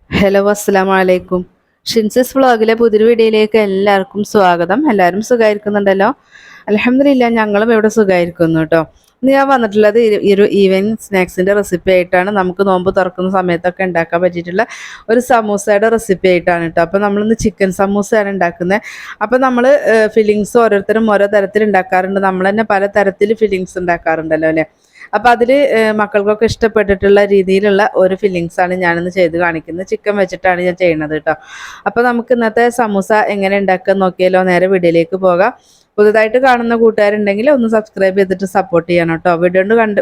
Hello അസ്സലാമു അലൈക്കും. ഷിൻസസ് വ്ളോഗിലെ പുതിയൊരു വീഡിയോയിലേക്ക് എല്ലാവർക്കും സ്വാഗതം. എല്ലാവരും സുഖമായിരിക്കുന്നുണ്ടല്ലോ? അൽഹംദുലില്ലാ, ഞങ്ങളും ഇവിടെ സുഖമായിരിക്കുന്നു കേട്ടോ. ഇന്ന് ഞാൻ വന്നിട്ടുള്ളത് ഈ ഒരു ഈവനിങ് സ്നാക്സിൻ്റെ റെസിപ്പി ആയിട്ടാണ്. നമുക്ക് നോമ്പ് തുറക്കുന്ന സമയത്തൊക്കെ ഉണ്ടാക്കാൻ പറ്റിയിട്ടുള്ള ഒരു സമൂസയുടെ റെസിപ്പി ആയിട്ടാണ് കേട്ടോ. അപ്പോൾ നമ്മളിന്ന് ചിക്കൻ സമൂസയാണ് ഉണ്ടാക്കുന്നത്. അപ്പോൾ നമ്മൾ ഫില്ലിങ്സ് ഓരോരുത്തരും ഓരോ തരത്തിൽ ഉണ്ടാക്കാറുണ്ട്. നമ്മൾ തന്നെ പല തരത്തിൽ ഫില്ലിങ്സ് ഉണ്ടാക്കാറുണ്ടല്ലോ അല്ലേ? അപ്പോൾ അതിൽ മക്കൾക്കൊക്കെ ഇഷ്ടപ്പെട്ടിട്ടുള്ള രീതിയിലുള്ള ഒരു ഫില്ലിങ്സാണ് ഞാനിന്ന് ചെയ്ത് കാണിക്കുന്നത്. ചിക്കൻ വെച്ചിട്ടാണ് ഞാൻ ചെയ്യുന്നത് കേട്ടോ. അപ്പോൾ നമുക്ക് ഇന്നത്തെ സമൂസ എങ്ങനെ ഉണ്ടാക്കുക നോക്കിയാലോ? നേരെ വീഡിയോയിലേക്ക് പോകാം. പുതുതായിട്ട് കാണുന്ന കൂട്ടുകാരുണ്ടെങ്കിൽ ഒന്ന് സബ്സ്ക്രൈബ് ചെയ്തിട്ട് സപ്പോർട്ട് ചെയ്യണം കേട്ടോ.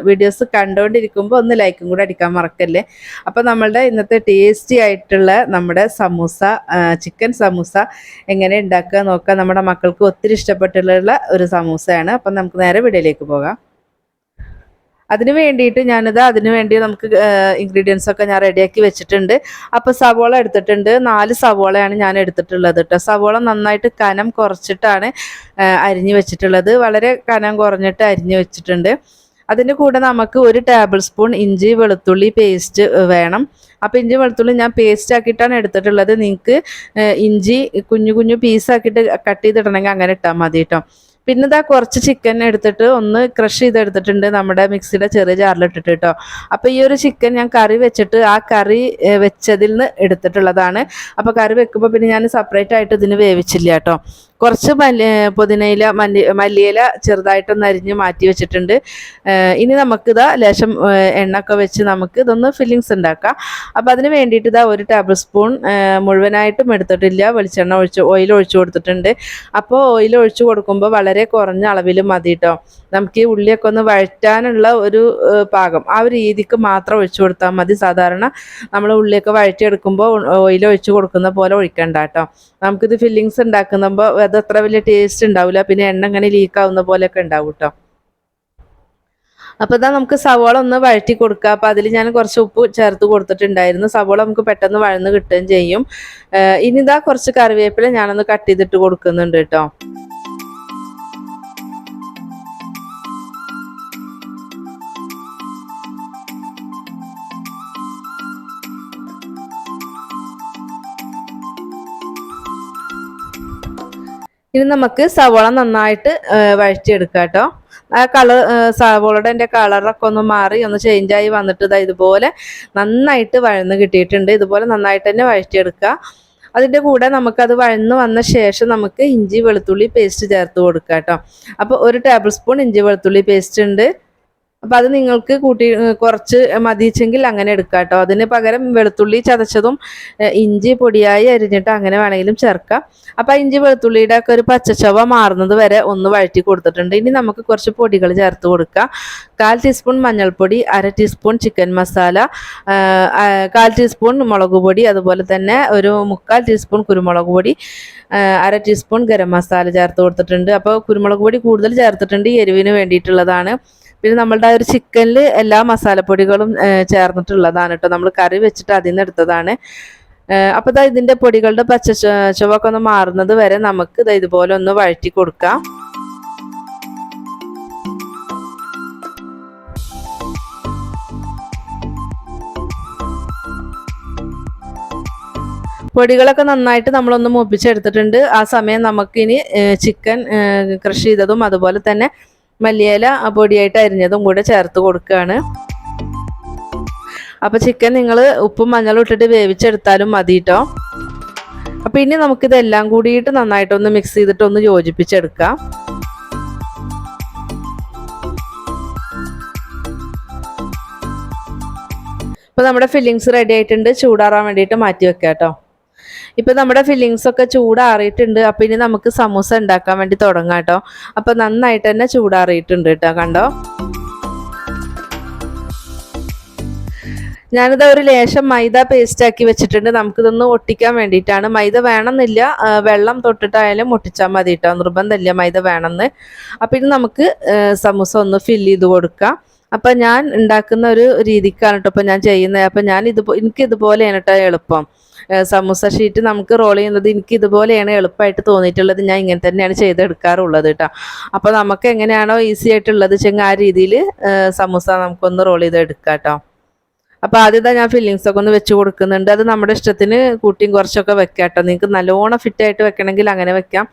വീഡിയോസ് കണ്ടുകൊണ്ടിരിക്കുമ്പോൾ ഒന്ന് ലൈക്കും കൂടെ അടിക്കാൻ മറക്കല്ലേ. അപ്പോൾ നമ്മളുടെ ഇന്നത്തെ ടേസ്റ്റി ആയിട്ടുള്ള നമ്മുടെ സമൂസ, ചിക്കൻ സമൂസ എങ്ങനെ ഉണ്ടാക്കുക നോക്കാം. നമ്മുടെ മക്കൾക്ക് ഒത്തിരി ഇഷ്ടപ്പെട്ടുള്ള ഒരു സമൂസയാണ്. അപ്പം നമുക്ക് നേരെ വീഡിയോയിലേക്ക് പോകാം. അതിന് വേണ്ടി നമുക്ക് ഇൻഗ്രീഡിയൻസ് ഒക്കെ ഞാൻ റെഡിയാക്കി വെച്ചിട്ടുണ്ട്. അപ്പോൾ സവോള എടുത്തിട്ടുണ്ട്. 4 സവോളയാണ് ഞാൻ എടുത്തിട്ടുള്ളത് കേട്ടോ. സവോള നന്നായിട്ട് കനം കുറച്ചിട്ടാണ് അരിഞ്ഞു വെച്ചിട്ടുള്ളത്. വളരെ കനം കുറഞ്ഞിട്ട് അരിഞ്ഞു വെച്ചിട്ടുണ്ട്. അതിൻ്റെ കൂടെ നമുക്ക് 1 ടേബിൾ സ്പൂൺ ഇഞ്ചി വെളുത്തുള്ളി പേസ്റ്റ് വേണം. അപ്പോൾ ഇഞ്ചി വെളുത്തുള്ളി ഞാൻ പേസ്റ്റ് ആക്കിയിട്ടാണ് എടുത്തിട്ടുള്ളത്. നിങ്ങൾക്ക് ഇഞ്ചി കുഞ്ഞു കുഞ്ഞു പീസാക്കിയിട്ട് കട്ട് ചെയ്തിടണമെങ്കിൽ അങ്ങനെ ഇട്ടാൽ മതി കേട്ടോ. പിന്നെ ഇതാ കുറച്ച് ചിക്കൻ എടുത്തിട്ട് ഒന്ന് ക്രഷ് ചെയ്തെടുത്തിട്ടുണ്ട് നമ്മുടെ മിക്സിയുടെ ചെറിയ ജാറിലിട്ടിട്ട് കേട്ടോ. അപ്പോൾ ഈ ഒരു ചിക്കൻ ഞാൻ കറി വെച്ചിട്ട് ആ കറി വെച്ചതിൽ നിന്ന് എടുത്തിട്ടുള്ളതാണ്. അപ്പോൾ കറി വെക്കുമ്പോൾ പിന്നെ ഞാൻ സെപ്പറേറ്റ് ആയിട്ട് ഇതിന് വേവിച്ചില്ല കേട്ടോ. കുറച്ച് പുതിനയില മല്ലിയില ചെറുതായിട്ടൊന്ന് അരിഞ്ഞ് മാറ്റി വെച്ചിട്ടുണ്ട്. ഇനി നമുക്കിതാ ലേശം എണ്ണ ഒക്കെ വെച്ച് നമുക്ക് ഇതൊന്ന് ഫില്ലിങ്സ് ഉണ്ടാക്കാം. അപ്പോൾ അതിന് വേണ്ടിയിട്ട് ഇതാ 1 ടേബിൾ സ്പൂൺ മുഴുവനായിട്ടും എടുത്തിട്ടില്ല, ഓയിൽ ഒഴിച്ചു കൊടുത്തിട്ടുണ്ട്. അപ്പോൾ ഓയിൽ ഒഴിച്ചു കൊടുക്കുമ്പോൾ വളരെ കുറഞ്ഞ അളവിൽ മതി കേട്ടോ. നമുക്ക് ഈ ഉള്ളിയൊക്കെ ഒന്ന് വഴറ്റാനുള്ള ഒരു പാകം ആ ഒരു രീതിക്ക് മാത്രം ഒഴിച്ചു കൊടുത്താൽ മതി. സാധാരണ നമ്മൾ ഉള്ളിയൊക്കെ വഴറ്റിയെടുക്കുമ്പോൾ ഓയിൽ ഒഴിച്ചു കൊടുക്കുന്ന പോലെ ഒഴിക്കണ്ട കേട്ടോ. നമുക്കിത് ഫില്ലിങ്സ് ഉണ്ടാക്കുമ്പോൾ അത് അത്ര വലിയ ടേസ്റ്റ് ഉണ്ടാവില്ല. പിന്നെ എണ്ണ ഇങ്ങനെ ലീക്കാവുന്ന പോലെയൊക്കെ ഉണ്ടാവും കേട്ടോ. അപ്പോൾ ഇതാ നമുക്ക് സവോള ഒന്ന് വഴറ്റി കൊടുക്കുക. അപ്പോൾ അതിൽ ഞാൻ കുറച്ച് ഉപ്പ് ചേർത്ത് കൊടുത്തിട്ടുണ്ടായിരുന്നു. സവോള നമുക്ക് പെട്ടെന്ന് വഴന്ന് കിട്ടുകയും ചെയ്യും. ഇനി ഇതാ കുറച്ച് കറിവേപ്പില ഞാനൊന്ന് കട്ട് ചെയ്തിട്ട് കൊടുക്കുന്നുണ്ട് കേട്ടോ. ഇനി നമുക്ക് സവോള നന്നായിട്ട് വഴറ്റിയെടുക്കാം കേട്ടോ. ആ സവോളയുടെ എൻ്റെ കളറൊക്കെ ഒന്ന് മാറി ഒന്ന് ചേഞ്ചായി വന്നിട്ട് ഇതുപോലെ നന്നായിട്ട് വഴന്ന് കിട്ടിയിട്ടുണ്ട്. ഇതുപോലെ നന്നായിട്ട് തന്നെ വഴറ്റിയെടുക്കുക. അതിൻ്റെ കൂടെ നമുക്കത് വഴന്ന് വന്ന ശേഷം നമുക്ക് ഇഞ്ചി വെളുത്തുള്ളി പേസ്റ്റ് ചേർത്ത് കൊടുക്കുക കേട്ടോ. അപ്പോൾ 1 ടേബിൾ സ്പൂൺ ഇഞ്ചി വെളുത്തുള്ളി പേസ്റ്റ് ഉണ്ട്. അപ്പോൾ അത് നിങ്ങൾക്ക് കുറച്ച് മതിച്ചെങ്കിൽ അങ്ങനെ എടുക്കാം കേട്ടോ. അതിന് പകരം വെളുത്തുള്ളി ചതച്ചതും ഇഞ്ചി പൊടിയായി അരിഞ്ഞിട്ട് അങ്ങനെ വേണമെങ്കിലും ചേർക്കാം. അപ്പോൾ ഇഞ്ചി വെളുത്തുള്ളിയുടെ ഒക്കെ ഒരു പച്ചച്ചവ മാറുന്നത് വരെ ഒന്ന് വഴറ്റി കൊടുത്തിട്ടുണ്ട്. ഇനി നമുക്ക് കുറച്ച് പൊടികൾ ചേർത്ത് കൊടുക്കാം. 1/4 ടീസ്പൂൺ മഞ്ഞൾപ്പൊടി, 1/2 ടീസ്പൂൺ ചിക്കൻ മസാല, 1/4 ടീസ്പൂൺ മുളക് പൊടി, അതുപോലെ തന്നെ ഒരു 3/4 ടീസ്പൂൺ കുരുമുളക് പൊടി, 1/2 ടീസ്പൂൺ ഗരം മസാല ചേർത്ത് കൊടുത്തിട്ടുണ്ട്. അപ്പോൾ കുരുമുളക് പൊടി കൂടുതൽ ചേർത്തിട്ടുണ്ട്, എരിവിന് വേണ്ടിയിട്ടുള്ളതാണ്. പിന്നെ നമ്മളുടെ ആ ഒരു ചിക്കനിൽ എല്ലാ മസാലപ്പൊടികളും ചേർന്നിട്ടുള്ളതാണ് കേട്ടോ. നമ്മൾ കറി വെച്ചിട്ട് അതിൽ നിന്ന് എടുത്തതാണ്. അപ്പോൾ ഇതിൻ്റെ പൊടികളുടെ ചുവക്കെ ഒന്ന് മാറുന്നത് വരെ നമുക്ക് ഇതുപോലെ ഒന്ന് വഴറ്റി കൊടുക്കാം. പൊടികളൊക്കെ നന്നായിട്ട് നമ്മളൊന്ന് മൂപ്പിച്ചെടുത്തിട്ടുണ്ട്. ആ സമയം നമുക്കിനി ചിക്കൻ ക്രഷ് ചെയ്തതും അതുപോലെ തന്നെ മല്ലിയില പൊടിയായിട്ട് അരിഞ്ഞതും കൂടെ ചേർത്ത് കൊടുക്കുകയാണ്. അപ്പോൾ ചിക്കൻ നിങ്ങൾ ഉപ്പും മഞ്ഞളും ഇട്ടിട്ട് വേവിച്ചെടുത്താലും മതി കേട്ടോ. അപ്പോൾ ഇനി നമുക്കിതെല്ലാം കൂടിയിട്ട് നന്നായിട്ടൊന്ന് മിക്സ് ചെയ്തിട്ട് ഒന്ന് യോജിപ്പിച്ചെടുക്കാം. ഇപ്പോൾ നമ്മുടെ ഫില്ലിങ്സ് റെഡി ആയിട്ടുണ്ട്. ചൂടാറാൻ വേണ്ടിയിട്ട് മാറ്റി വെക്കാം കേട്ടോ. ഇപ്പോൾ നമ്മുടെ ഫില്ലിങ്സ് ഒക്കെ ചൂടാറിയിട്ടുണ്ട്. അപ്പോൾ ഇനി നമുക്ക് സമൂസ ഉണ്ടാക്കാൻ വേണ്ടി തുടങ്ങാം കേട്ടോ. അപ്പോൾ നന്നായിട്ട് തന്നെ ചൂടാറിയിട്ടുണ്ട് കേട്ടോ. കണ്ടോ, ഞാനിത് ഒരു ലേശം മൈദ പേസ്റ്റ് ആക്കി വെച്ചിട്ടുണ്ട്. നമുക്കിതൊന്ന് ഒട്ടിക്കാൻ വേണ്ടിയിട്ടാണ്. മൈദ വേണമെന്നില്ല, വെള്ളം തൊട്ടിട്ടായാലും ഒട്ടിച്ചാൽ മതി കേട്ടോ. നിർബന്ധമില്ല മൈദ വേണമെന്ന്. അപ്പോൾ ഇത് നമുക്ക് സമൂസ ഒന്ന് ഫില്ല് ചെയ്ത് കൊടുക്കാം. അപ്പം ഞാൻ ഉണ്ടാക്കുന്ന ഒരു രീതിക്കാണ് കേട്ടോ ഇപ്പം ഞാൻ ചെയ്യുന്നത്. അപ്പം എനിക്കിതുപോലെയാണ് കേട്ടോ എളുപ്പം. സമൂസ ഷീറ്റ് നമുക്ക് റോൾ ചെയ്യുന്നത് എനിക്ക് ഇതുപോലെയാണ് എളുപ്പമായിട്ട് തോന്നിയിട്ടുള്ളത്. ഞാൻ ഇങ്ങനെ തന്നെയാണ് ചെയ്തെടുക്കാറുള്ളത് കേട്ടോ. അപ്പോൾ നമുക്ക് എങ്ങനെയാണോ ഈസി ആയിട്ടുള്ളത് വെച്ചെങ്കിൽ ആ രീതിയിൽ സമൂസ നമുക്കൊന്ന് റോൾ ചെയ്തെടുക്കാം കേട്ടോ. അപ്പോൾ ആദ്യം ഞാൻ ഫില്ലിങ്സ് ഒക്കെ ഒന്ന് വെച്ച് കൊടുക്കുന്നുണ്ട്. അത് നമ്മുടെ ഇഷ്ടത്തിന് കൂട്ടിയും കുറച്ചൊക്കെ വെക്കാം കേട്ടോ. നിങ്ങൾക്ക് നല്ലോണം ഫിറ്റായിട്ട് വെക്കണമെങ്കിൽ അങ്ങനെ വെക്കാം,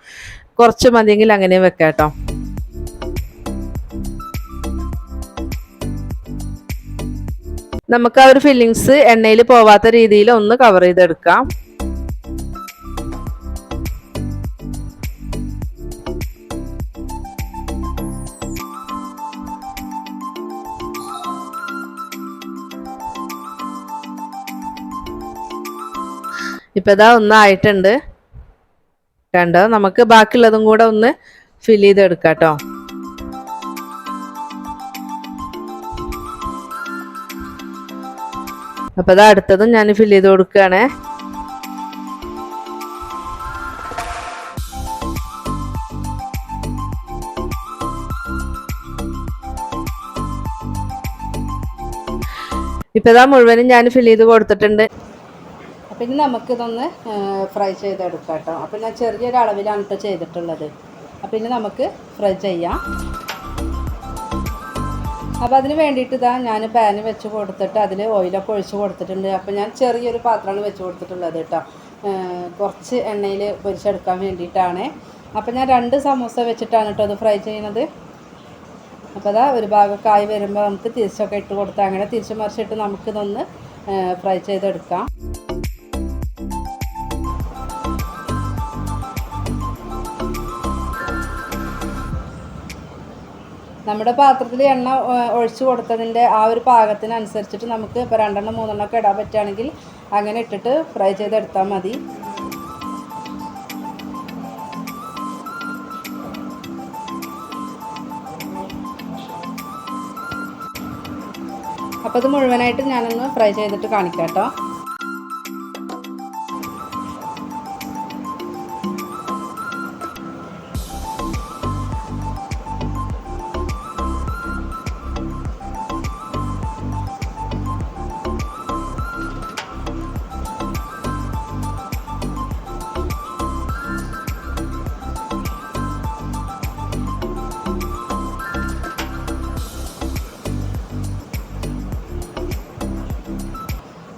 കുറച്ച് മതിയെങ്കിൽ അങ്ങനെ വെക്കാം കേട്ടോ. നമുക്ക് ആ ഒരു ഫില്ലിങ്സ് എണ്ണയിൽ പോവാത്ത രീതിയിൽ ഒന്ന് കവർ ചെയ്തെടുക്കാം. ഇപ്പം ഇതാ ഒന്നായിട്ടുണ്ട് കണ്ടോ. നമുക്ക് ബാക്കിയുള്ളതും കൂടെ ഒന്ന് ഫിൽ ചെയ്തെടുക്കാം കേട്ടോ. അപ്പോൾ അത് അടുത്തതും ഞാൻ ഫിൽ ചെയ്ത് കൊടുക്കുകയാണ്. ഇപ്പോൾ ഇതാ മുഴുവനും ഞാൻ ഫിൽ ചെയ്ത് കൊടുത്തിട്ടുണ്ട്. അപ്പം ഇനി നമുക്കിതൊന്ന് ഫ്രൈ ചെയ്തെടുക്കാം കേട്ടോ. അപ്പം ഞാൻ ചെറിയൊരു അളവിലാണ് കേട്ടോ ചെയ്തിട്ടുള്ളത്. അപ്പം ഇനി നമുക്ക് ഫ്രൈ ചെയ്യാം. അപ്പോൾ അതിന് വേണ്ടിയിട്ട് ഇതാ ഞാൻ പാന് വെച്ച് കൊടുത്തിട്ട് അതിൽ ഓയിലൊക്കെ ഒഴിച്ച് കൊടുത്തിട്ടുണ്ട്. അപ്പോൾ ഞാൻ ചെറിയൊരു പാത്രമാണ് വെച്ച് കൊടുത്തിട്ടുള്ളത് കേട്ടോ, കുറച്ച് എണ്ണയിൽ പൊരിച്ചെടുക്കാൻ വേണ്ടിയിട്ടാണ്. അപ്പോൾ ഞാൻ 2 സമൂസ വെച്ചിട്ടാണ് കേട്ടോ അത് ഫ്രൈ ചെയ്യുന്നത്. അപ്പോൾ അതാ ഒരു ഭാഗമൊക്കെ ആയി വരുമ്പോൾ നമുക്ക് തിരിച്ചൊക്കെ ഇട്ട് കൊടുത്താൽ അങ്ങനെ തിരിച്ച് മറിച്ചിട്ട് നമുക്കിതൊന്ന് ഫ്രൈ ചെയ്തെടുക്കാം. നമ്മുടെ പാത്രത്തിൽ എണ്ണ ഒഴിച്ച് കൊടുത്തതിൻ്റെ ആ ഒരു പാകത്തിനനുസരിച്ചിട്ട് നമുക്ക് ഇപ്പോൾ 2 3 ഒക്കെ ഇടാൻ പറ്റുകയാണെങ്കിൽ അങ്ങനെ ഇട്ടിട്ട് ഫ്രൈ ചെയ്തെടുത്താൽ മതി. അപ്പോൾ ഇത് മുഴുവനായിട്ട് ഞാനൊന്ന് ഫ്രൈ ചെയ്തിട്ട് കാണിക്കാം കേട്ടോ.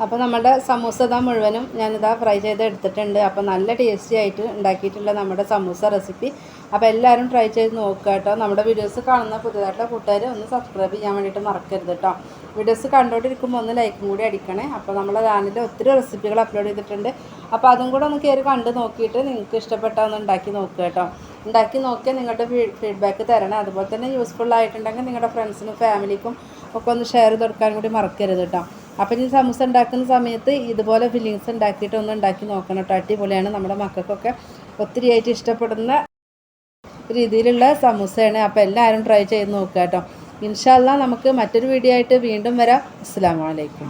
അപ്പോൾ നമ്മുടെ സമൂസ ഇതാ മുഴുവനും ഞാനിതാ ഫ്രൈ ചെയ്ത് എടുത്തിട്ടുണ്ട്. അപ്പോൾ നല്ല ടേസ്റ്റി ആയിട്ട് ഉണ്ടാക്കിയിട്ടുള്ള നമ്മുടെ സമൂസ റെസിപ്പി അപ്പോൾ എല്ലാവരും ട്രൈ ചെയ്ത് നോക്കുക കേട്ടോ. നമ്മുടെ വീഡിയോസ് കാണുന്ന പുതിയതായിട്ടുള്ള കൂട്ടുകാർ ഒന്ന് സബ്സ്ക്രൈബ് ചെയ്യാൻ വേണ്ടിയിട്ട് മറക്കരുത് കേട്ടോ. വീഡിയോസ് കണ്ടുകൊണ്ടിരിക്കുമ്പോൾ ഒന്ന് ലൈക്കും കൂടി അടിക്കണേ. അപ്പോൾ നമ്മുടെ ചാനലിൽ ഒത്തിരി റെസിപ്പികൾ അപ്ലോഡ് ചെയ്തിട്ടുണ്ട്. അപ്പോൾ അതും കൂടെ ഒന്ന് കയറി കണ്ട് നോക്കിയിട്ട് നിങ്ങൾക്ക് ഇഷ്ടപ്പെട്ടാൽ ഒന്ന് ഉണ്ടാക്കി നോക്കുക കേട്ടോ. ഉണ്ടാക്കി നോക്കിയാൽ നിങ്ങളുടെ ഫീഡ്ബാക്ക് തരണം. അതുപോലെ തന്നെ യൂസ്ഫുൾ ആയിട്ടുണ്ടെങ്കിൽ നിങ്ങളുടെ ഫ്രണ്ട്സിനും ഫാമിലിക്കും ഒക്കെ ഒന്ന് ഷെയർ ചെയ്ത് കൊടുക്കാൻ കൂടി മറക്കരുത് കേട്ടോ. അപ്പം ഈ സമൂസ ഉണ്ടാക്കുന്ന സമയത്ത് ഇതുപോലെ ഫില്ലിങ്സ് ഉണ്ടാക്കിയിട്ട് ഒന്ന് ഉണ്ടാക്കി നോക്കണം കേട്ടോ. അടിപൊളിയാണ്, നമ്മുടെ മക്കൾക്കൊക്കെ ഒത്തിരി ആയിട്ട് ഇഷ്ടപ്പെടുന്ന രീതിയിലുള്ള സമൂസയാണ്. അപ്പോൾ എല്ലാവരും ട്രൈ ചെയ്ത് നോക്കുക കേട്ടോ. ഇൻഷാ അല്ലാഹ് നമുക്ക് മറ്റൊരു വീഡിയോ ആയിട്ട് വീണ്ടും വരാം. അസ്സലാമു അലൈക്കും.